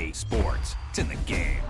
EA Sports. It's in the game.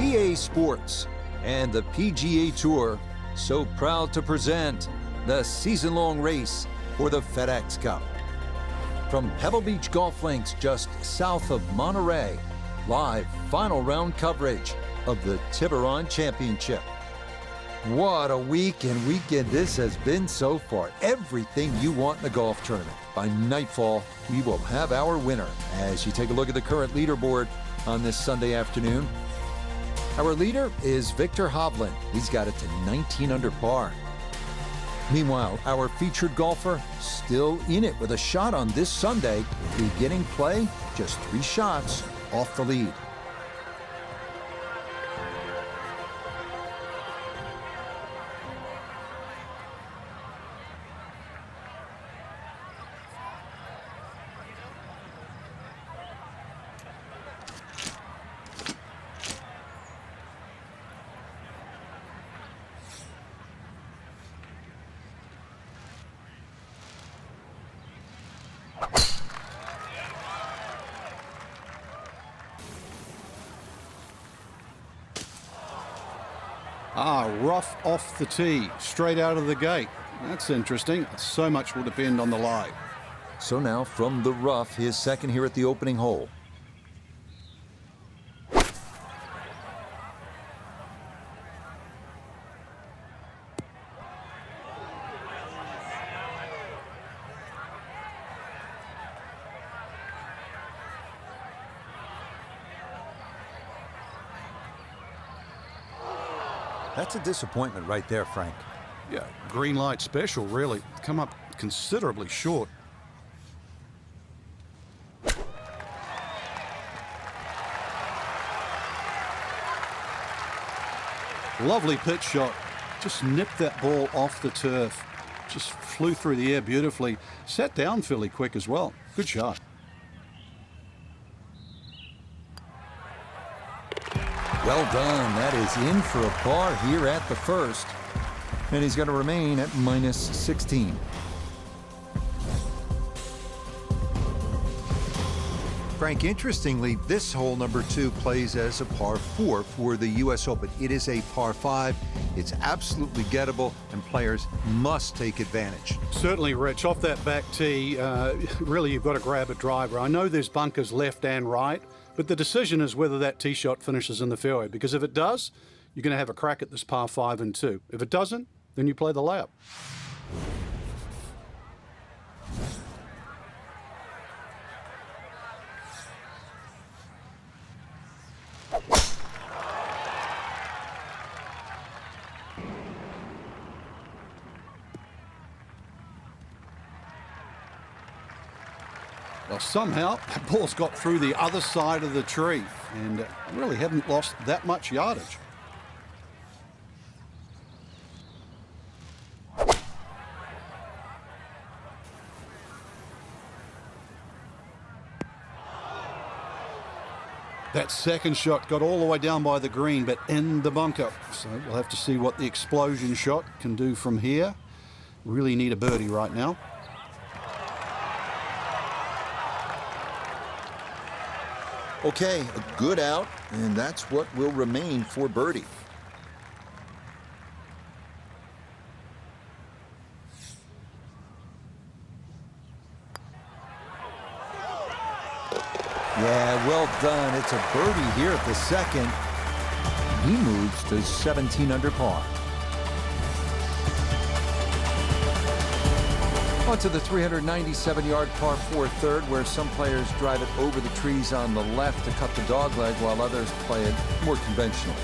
EA Sports and the PGA Tour so proud to present the season-long race for the FedEx Cup. From Pebble Beach Golf Links just south of Monterey, live final round coverage of the Tiburon Championship. What a week and weekend this has been so far. Everything you want in a golf tournament. By nightfall, we will have our winner. As you take a look at the current leaderboard on this Sunday afternoon, our leader is Victor Hovland. He's got it to 19 under par. Meanwhile, our featured golfer still in it with a shot on this Sunday, beginning play just 3 shots off the lead. Rough off the tee, straight out of the gate. That's interesting. So much will depend on the lie. So now from the rough, his second here at the opening hole. That's a disappointment right there, Frank. Yeah, green light special, really. Come up considerably short. Lovely pitch shot. Just nipped that ball off the turf. Just flew through the air beautifully. Sat down fairly quick as well. Good shot. Well done. That is in for a par here at the first. And he's going to remain at minus 16. Frank, interestingly, this hole number 2 plays as a par 4 for the U.S. Open. It is a par 5. It's absolutely gettable, and players must take advantage. Certainly, Rich. Off that back tee, really you've got to grab a driver. I know there's bunkers left and right, but the decision is whether that tee shot finishes in the fairway, because if it does, you're going to have a crack at this par 5 and 2. If it doesn't, then you play the layup. Well, somehow that ball's got through the other side of the tree and really haven't lost that much yardage. That second shot got all the way down by the green, but in the bunker. So we'll have to see what the explosion shot can do from here. Really need a birdie right now. Okay, a good out, and that's what will remain for birdie. Yeah, well done. It's a birdie here at the second. He moves to 17 under par. On to the 397-yard par 4 third, where some players drive it over the trees on the left to cut the dogleg, while others play it more conventional.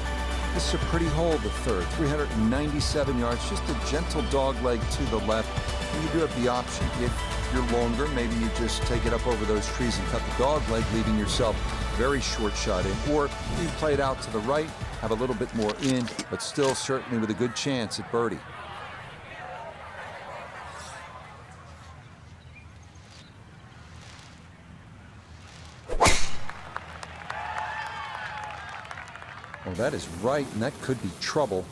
This is a pretty hole, the third. 397 yards, just a gentle dog leg to the left. And you do have the option. If you're longer, maybe you just take it up over those trees and cut the dog leg, leaving yourself very short shot in. Or you play it out to the right, have a little bit more in, but still certainly with a good chance at birdie. Oh, that is right, and that could be trouble.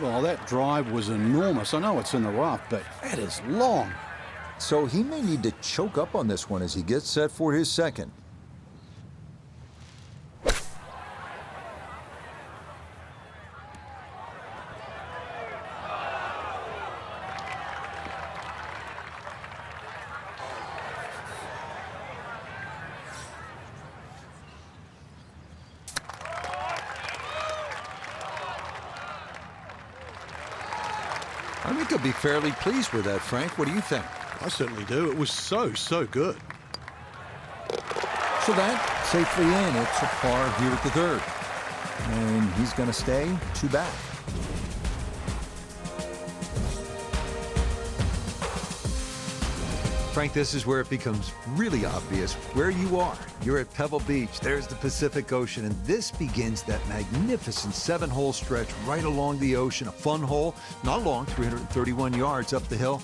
Well, that drive was enormous. I know it's in the rough, but that is long. So he may need to choke up on this one as he gets set for his second. I think he'll be fairly pleased with that, Frank. What do you think? I certainly do. It was so good. So that safely in. It's a par here at the third. And he's going to stay 2 back. Frank, this is where it becomes really obvious where you are. You're at Pebble Beach. There's the Pacific Ocean, and this begins that magnificent 7-hole stretch right along the ocean. A fun hole, not long, 331 yards up the hill.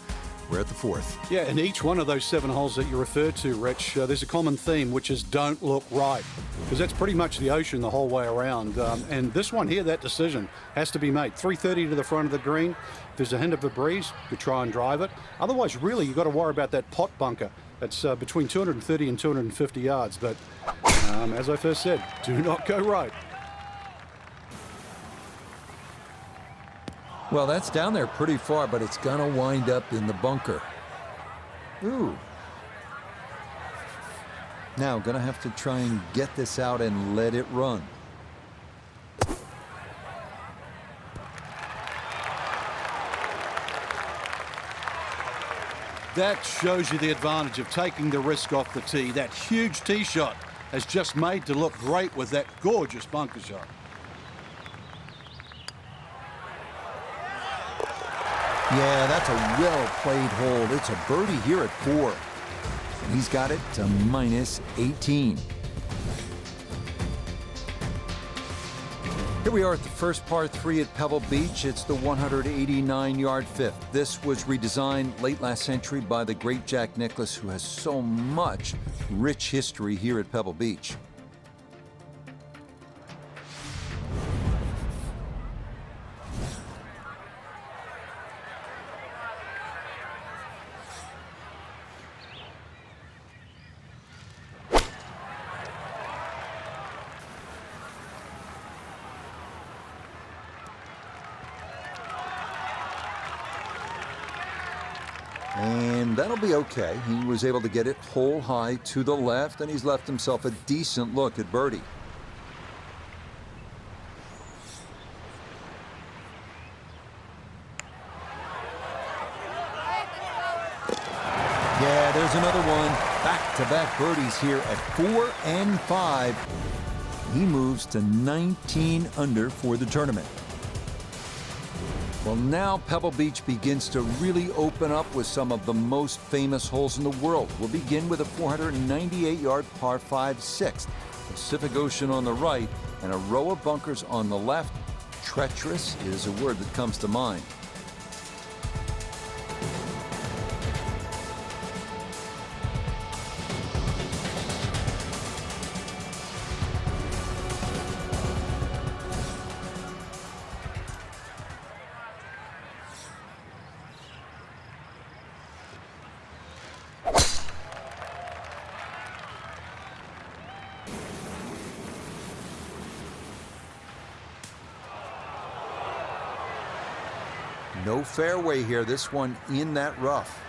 We're at the fourth. Yeah, and each one of those 7 holes that you referred to, Rich, there's a common theme, which is don't look right, because that's pretty much the ocean the whole way around. And this one here, that decision has to be made. 330 to the front of the green. If there's a hint of a breeze, you try and drive it. Otherwise, really, you've got to worry about that pot bunker. That's between 230 and 250 yards. But as I first said, do not go right. Well, that's down there pretty far, but it's going to wind up in the bunker. Ooh. Now, going to have to try and get this out and let it run. That shows you the advantage of taking the risk off the tee. That huge tee shot has just made to look great with that gorgeous bunker shot. Yeah, that's a well-played hole. It's a birdie here at 4. And he's got it to minus 18. Here we are at the first par 3 at Pebble Beach. It's the 189-yard fifth. This was redesigned late last century by the great Jack Nicklaus, who has so much rich history here at Pebble Beach. And that'll be okay. He was able to get it hole high to the left, and he's left himself a decent look at birdie. Yeah, there's another one. Back-to-back birdies here at 4 and 5. He moves to 19 under for the tournament. Well, now Pebble Beach begins to really open up with some of the most famous holes in the world. We'll begin with a 498-yard par 5 sixth. Pacific Ocean on the right and a row of bunkers on the left. Treacherous is a word that comes to mind. No fairway here, this one in that rough.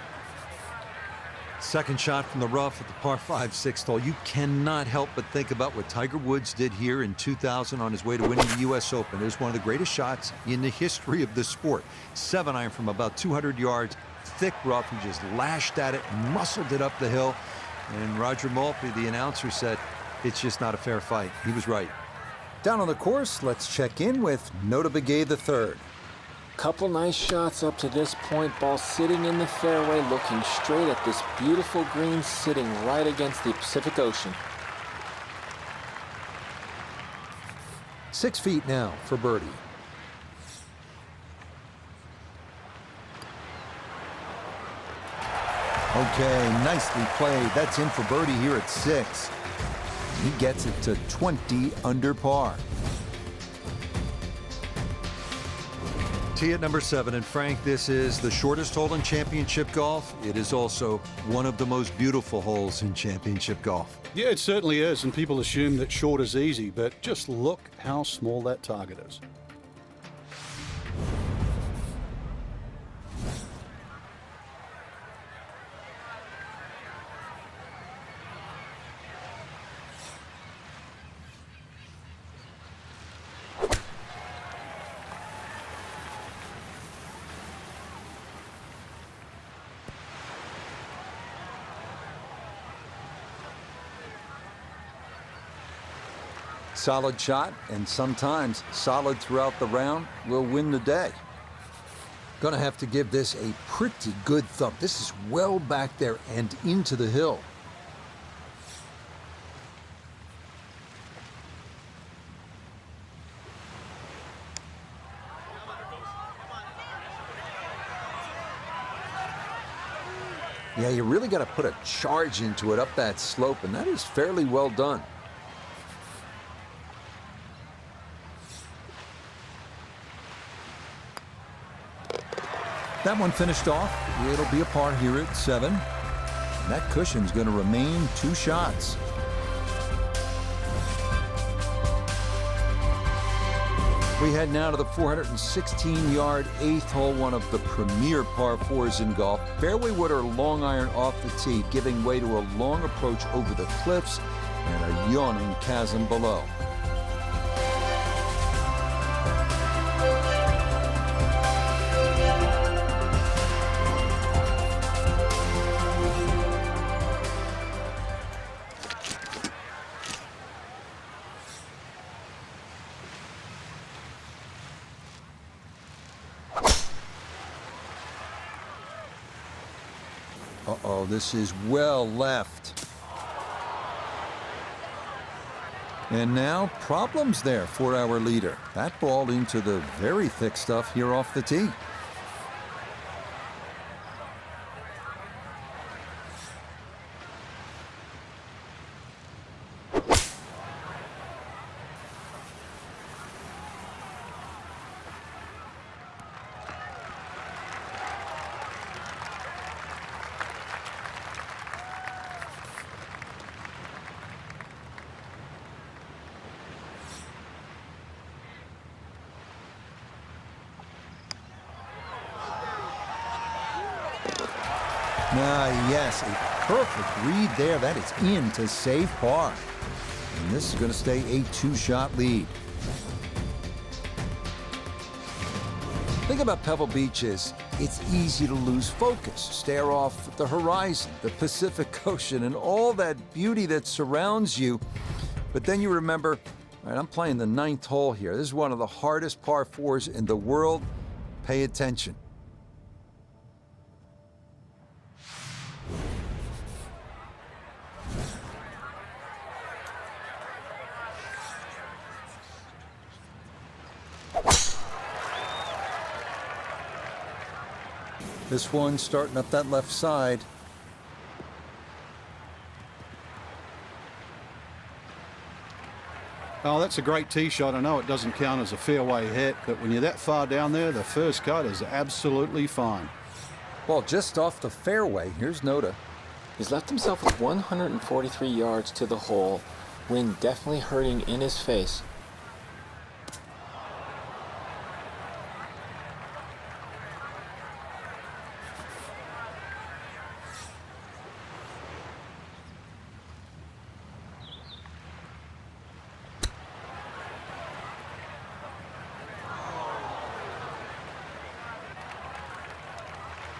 Second shot from the rough at the par 5 sixth hole. You cannot help but think about what Tiger Woods did here in 2000 on his way to winning the U.S. Open. It was one of the greatest shots in the history of the sport. 7-iron from about 200 yards, thick rough. He just lashed at it, muscled it up the hill. And Roger Maltby, the announcer, said, It's just not a fair fight. He was right. Down on the course, let's check in with Nota Begay III. Couple nice shots up to this point. Ball sitting in the fairway, looking straight at this beautiful green, sitting right against the Pacific Ocean. 6 feet now for birdie. Okay, nicely played. That's in for birdie here at 6. He gets it to 20 under par. Tee at number 7, and Frank, this is the shortest hole in championship golf. It is also one of the most beautiful holes in championship golf. Yeah, it certainly is, and people assume that short is easy, but just look how small that target is. Solid shot, and sometimes solid throughout the round, will win the day. Gonna have to give this a pretty good thump. This is well back there and into the hill. Yeah, you really got to put a charge into it up that slope, and that is fairly well done. That one finished off. It'll be a par here at 7. And that cushion's going to remain 2 shots. We head now to the 416-yard 8th hole, one of the premier par 4s in golf. Fairway wood or long iron off the tee, giving way to a long approach over the cliffs and a yawning chasm below. Uh-oh, this is well left. And now problems there for our leader. That ball into the very thick stuff here off the tee. Yes, a perfect read there. That is in to save par. And this is going to stay a 2-shot lead. The thing about Pebble Beach is it's easy to lose focus, stare off at the horizon, the Pacific Ocean, and all that beauty that surrounds you. But then you remember, all right, I'm playing the 9th hole here. This is one of the hardest par 4s in the world. Pay attention. This one starting up that left side. Oh, that's a great tee shot. I know it doesn't count as a fairway hit, but when you're that far down there, the first cut is absolutely fine. Ball just off the fairway. Here's Nota. He's left himself with 143 yards to the hole. Wind definitely hurting in his face.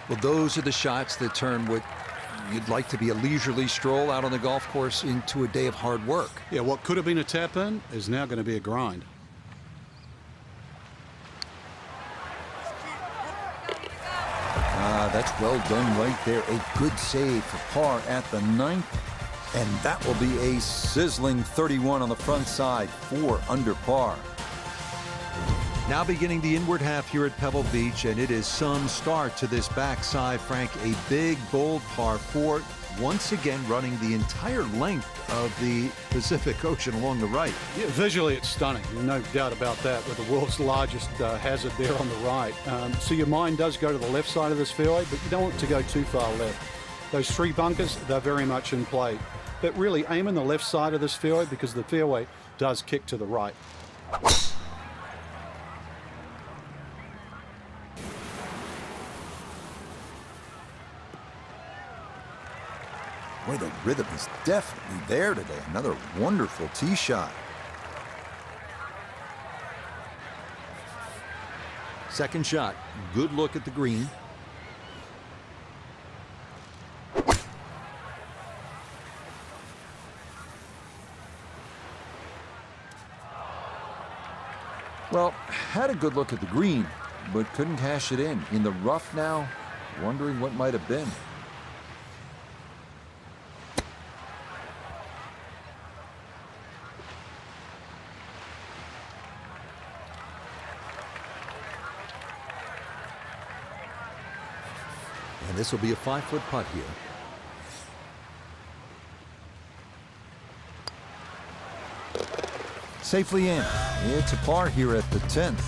Well, those are the shots that turn what you'd like to be a leisurely stroll out on the golf course into a day of hard work. Yeah, what could have been a tap-in is now going to be a grind. That's well done right there. A good save for par at the 9th. And that will be a sizzling 31 on the front side, 4 under par. Now beginning the inward half here at Pebble Beach, and it is some start to this backside, Frank. A big, bold par 4, once again running the entire length of the Pacific Ocean along the right. Yeah, visually it's stunning, no doubt about that, with the world's largest hazard there on the right. So your mind does go to the left side of this fairway, but you don't want to go too far left. Those 3 bunkers, they're very much in play. But really aim on the left side of this fairway because the fairway does kick to the right. Boy, the rhythm is definitely there today. Another wonderful tee shot. Second shot, good look at the green. Well, had a good look at the green, but couldn't cash it in. In the rough now, wondering what might have been. And this will be a 5-foot putt here. Safely in. It's a par here at the 10th.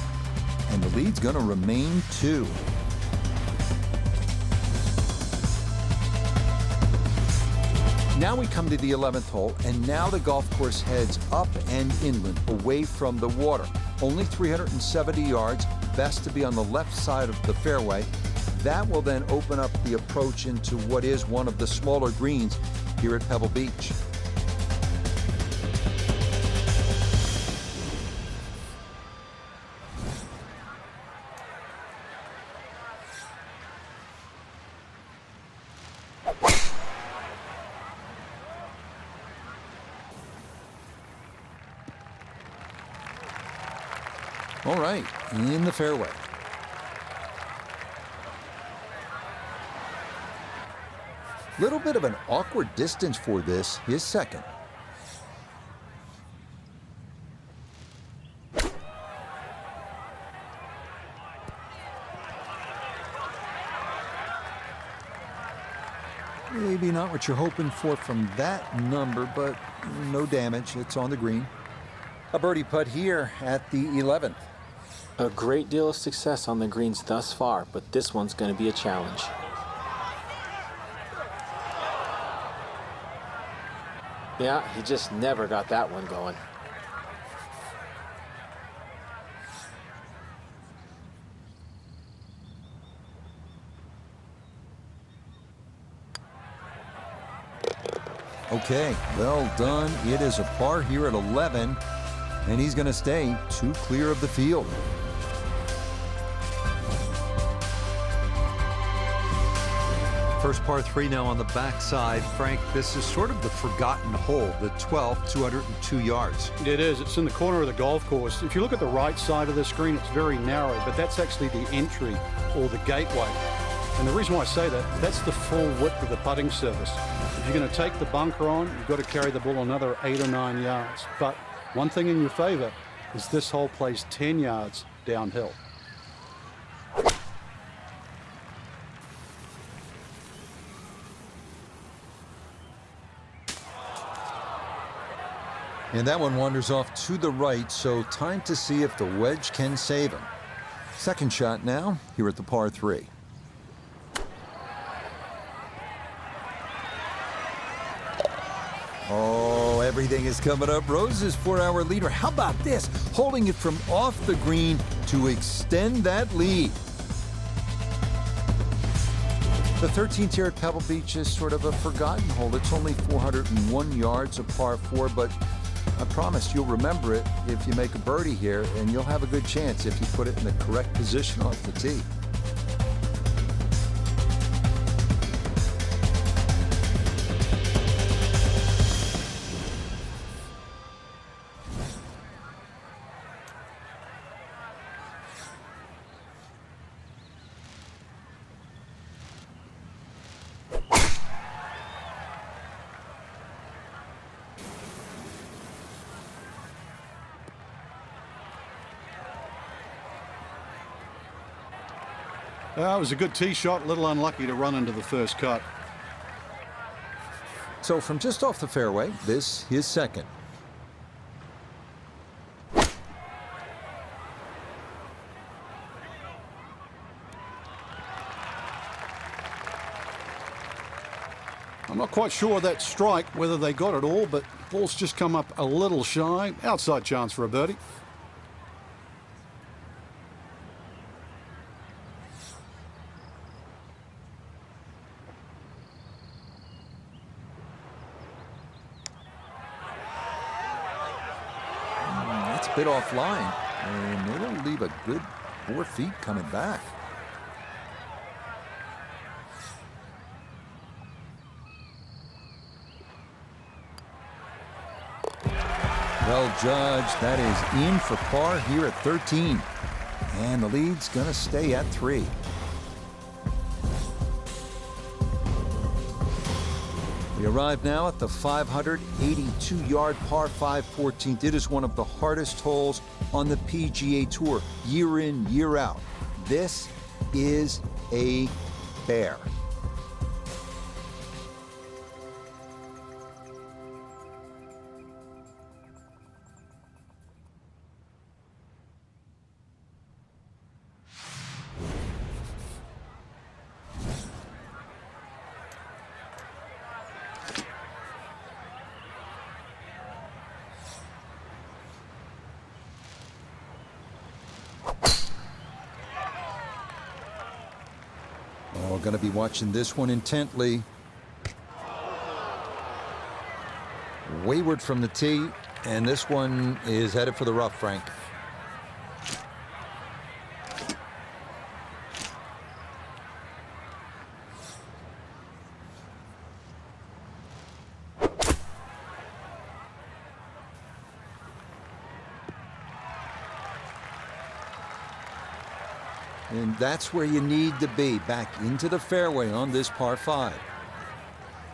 And the lead's going to remain 2. Now we come to the 11th hole, and now the golf course heads up and inland, away from the water. Only 370 yards, best to be on the left side of the fairway. That will then open up the approach into what is one of the smaller greens here at Pebble Beach. All right, in the fairway. Little bit of an awkward distance for this, his second. Maybe not what you're hoping for from that number, but no damage. It's on the green. A birdie putt here at the 11th. A great deal of success on the greens thus far, but this one's going to be a challenge. Yeah, he just never got that one going. Okay, well done. It is a par here at 11, and he's going to stay 2 clear of the field. First par 3 now on the backside. Frank, this is sort of the forgotten hole, the 12th, 202 yards. It is. It's in the corner of the golf course. If you look at the right side of the screen, it's very narrow, but that's actually the entry or the gateway. And the reason why I say that, that's the full width of the putting surface. If you're going to take the bunker on, you've got to carry the ball another 8 or 9 yards. But one thing in your favor is this hole plays 10 yards downhill. And that one wanders off to the right, so time to see if the wedge can save him. Second shot now, here at the par 3. Oh, everything is coming up roses for our leader. How about this? Holding it from off the green to extend that lead. The 13th here at Pebble Beach is sort of a forgotten hole. It's only 401 yards of par 4, but I promise you'll remember it if you make a birdie here, and you'll have a good chance if you put it in the correct position off the tee. It was a good tee shot, a little unlucky to run into the first cut. So from just off the fairway, this is second. I'm not quite sure that strike, whether they got it all, but ball's just come up a little shy. Outside chance for a birdie. That's a bit offline, and it'll leave a good 4 feet coming back. Well judged. That is in for par here at 13. And the lead's going to stay at 3. We arrive now at the 582-yard par 5 14th. It is one of the hardest holes on the PGA Tour, year in, year out. This is a bear. We're going to be watching this one intently. Wayward from the tee, and this one is headed for the rough, Frank. And that's where you need to be, back into the fairway on this par 5.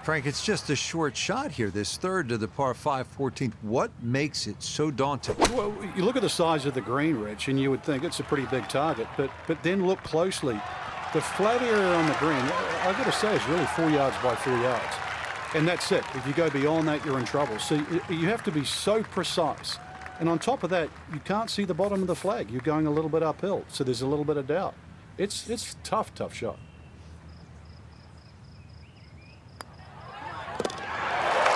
Frank, it's just a short shot here, this third to the par 5 14th. What makes it so daunting? Well, you look at the size of the green, Rich, and you would think it's a pretty big target, but then look closely. The flat area on the green, I've got to say, is really 4 yards by 4 yards. And that's it. If you go beyond that, you're in trouble. So you have to be so precise. And on top of that, you can't see the bottom of the flag. You're going a little bit uphill, so there's a little bit of doubt. It's tough shot.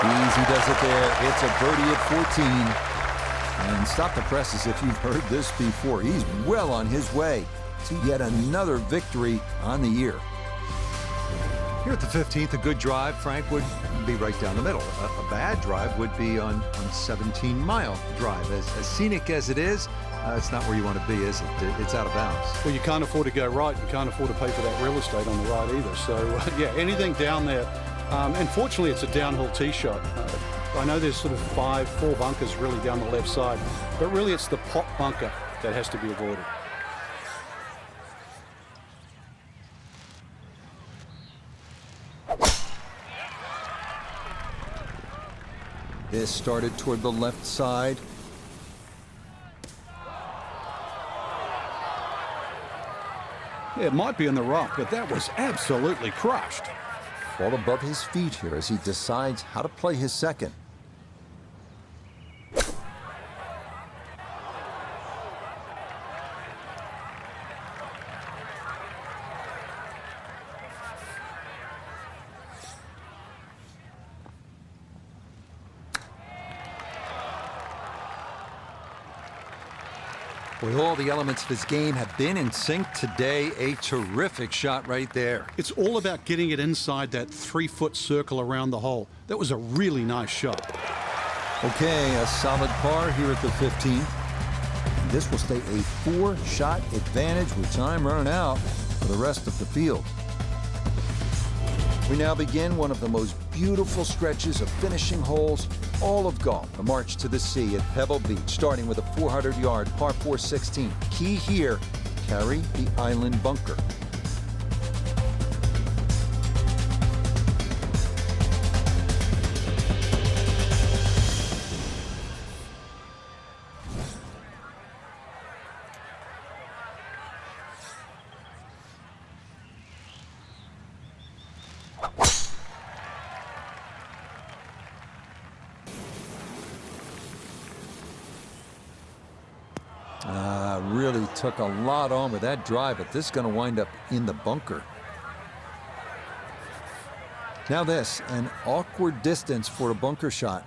Easy does it there. It's a birdie at 14. And stop the presses if you've heard this before. He's well on his way to yet another victory on the year. Here at the 15th, a good drive, Frank, would be right down the middle. A bad drive would be on 17-mile drive. As scenic as it is, it's not where you want to be, is it? It's out of bounds. Well, you can't afford to go right. You can't afford to pay for that real estate on the right either. So, yeah, anything down there. And fortunately, it's a downhill tee shot. I know there's sort of 4 bunkers really down the left side, but really it's the pot bunker that has to be avoided. This started toward the left side. Yeah, it might be in the rough, but that was absolutely crushed. Ball above his feet here as he decides how to play his second. Boy, all the elements of his game have been in sync today. A terrific shot right there. It's all about getting it inside that 3-foot circle around the hole. That was a really nice shot. Okay, a solid par here at the 15th. And this will stay a 4-shot advantage with time running out for the rest of the field. We now begin one of the most beautiful stretches of finishing holes all of golf. A march to the sea at Pebble Beach, starting with a 400-yard par 4 16. Key here, carry the island bunker. took a lot on with that drive, but this is going to wind up in the bunker. Now this, an awkward distance for a bunker shot.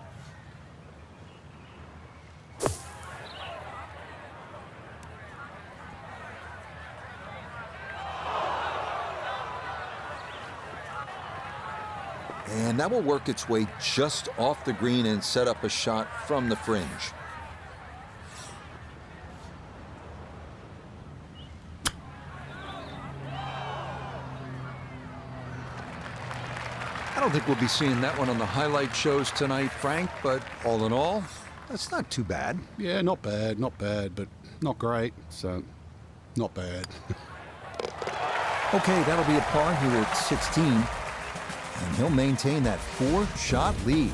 And that will work its way just off the green and set up a shot from the fringe. I don't think we'll be seeing that one on the highlight shows tonight, Frank, but all in all, that's not too bad. Yeah, not bad, but not great, so not bad. Okay, that'll be a par here at 16, and he'll maintain that 4-shot lead.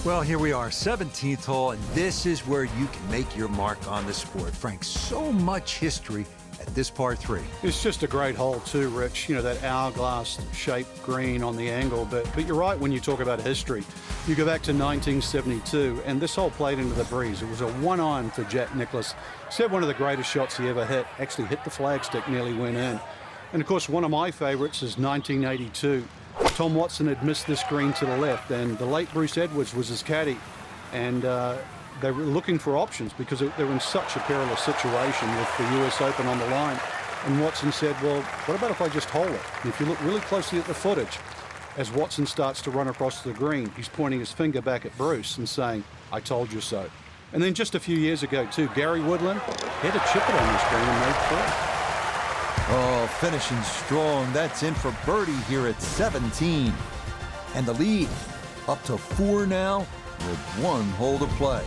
Well, here we are, 17th hole, and this is where you can make your mark on the sport. Frank, so much history at this par 3. It's just a great hole too, Rich. You know, that hourglass-shaped green on the angle. But you're right when you talk about history. You go back to 1972, and this hole played into the breeze. It was a 1-iron for Jack Nicklaus. Said one of the greatest shots he ever hit. Actually hit the flagstick, nearly went in. And of course, one of my favorites is 1982. Tom Watson had missed this green to the left, and the late Bruce Edwards was his caddy. And they were looking for options because they were in such a perilous situation with the US Open on the line. And Watson said, well, what about if I just hole it? And if you look really closely at the footage, as Watson starts to run across the green, he's pointing his finger back at Bruce and saying, I told you so. And then just a few years ago, too, Gary Woodland hit a chip it on this green and made 4. Oh, finishing strong. That's in for birdie here at 17. And the lead up to 4 now with 1 hole to play.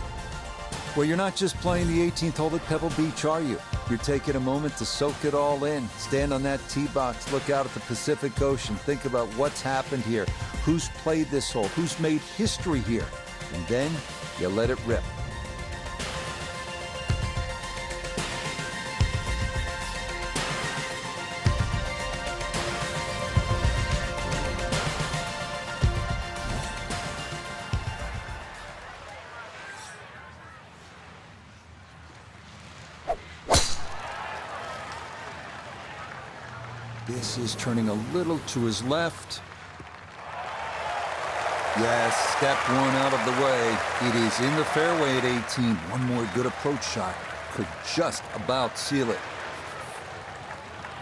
Well, you're not just playing the 18th hole at Pebble Beach, are you? You're taking a moment to soak it all in. Stand on that tee box, look out at the Pacific Ocean, think about what's happened here, who's played this hole, who's made history here, and then you let it rip. This is turning a little to his left. Yes, step 1 out of the way. It is in the fairway at 18. One more good approach shot could just about seal it.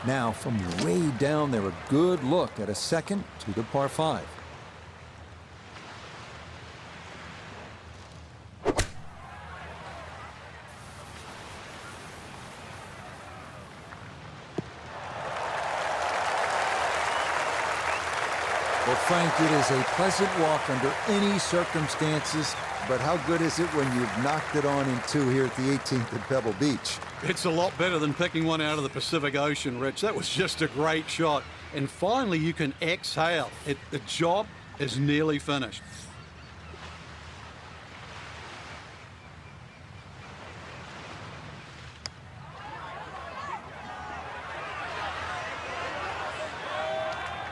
Now, from way down there, a good look at a second to the par 5. Well, Frank, it is a pleasant walk under any circumstances, but how good is it when you've knocked it on in 2 here at the 18th at Pebble Beach? It's a lot better than picking one out of the Pacific Ocean, Rich. That was just a great shot. And finally, you can exhale. The job is nearly finished.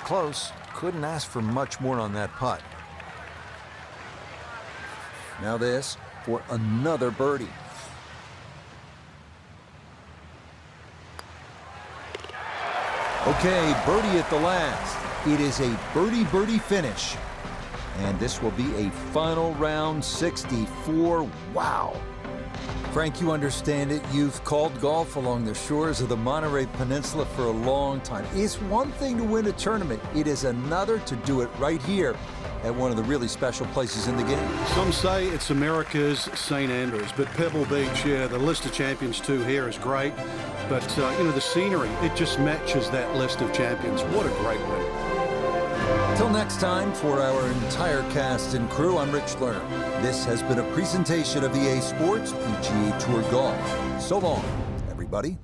Close. Couldn't ask for much more on that putt. Now this for another birdie. Okay, birdie at the last. It is a birdie finish. And this will be a final round 64. Wow. Frank, you understand it. You've called golf along the shores of the Monterey Peninsula for a long time. It's one thing to win a tournament. It is another to do it right here at one of the really special places in the game. Some say it's America's St. Andrews, but Pebble Beach, yeah, the list of champions too here is great. But, you know, the scenery, it just matches that list of champions. What a great win. Till next time, for our entire cast and crew, I'm Rich Lerner. This has been a presentation of EA Sports PGA Tour Golf. So long, everybody.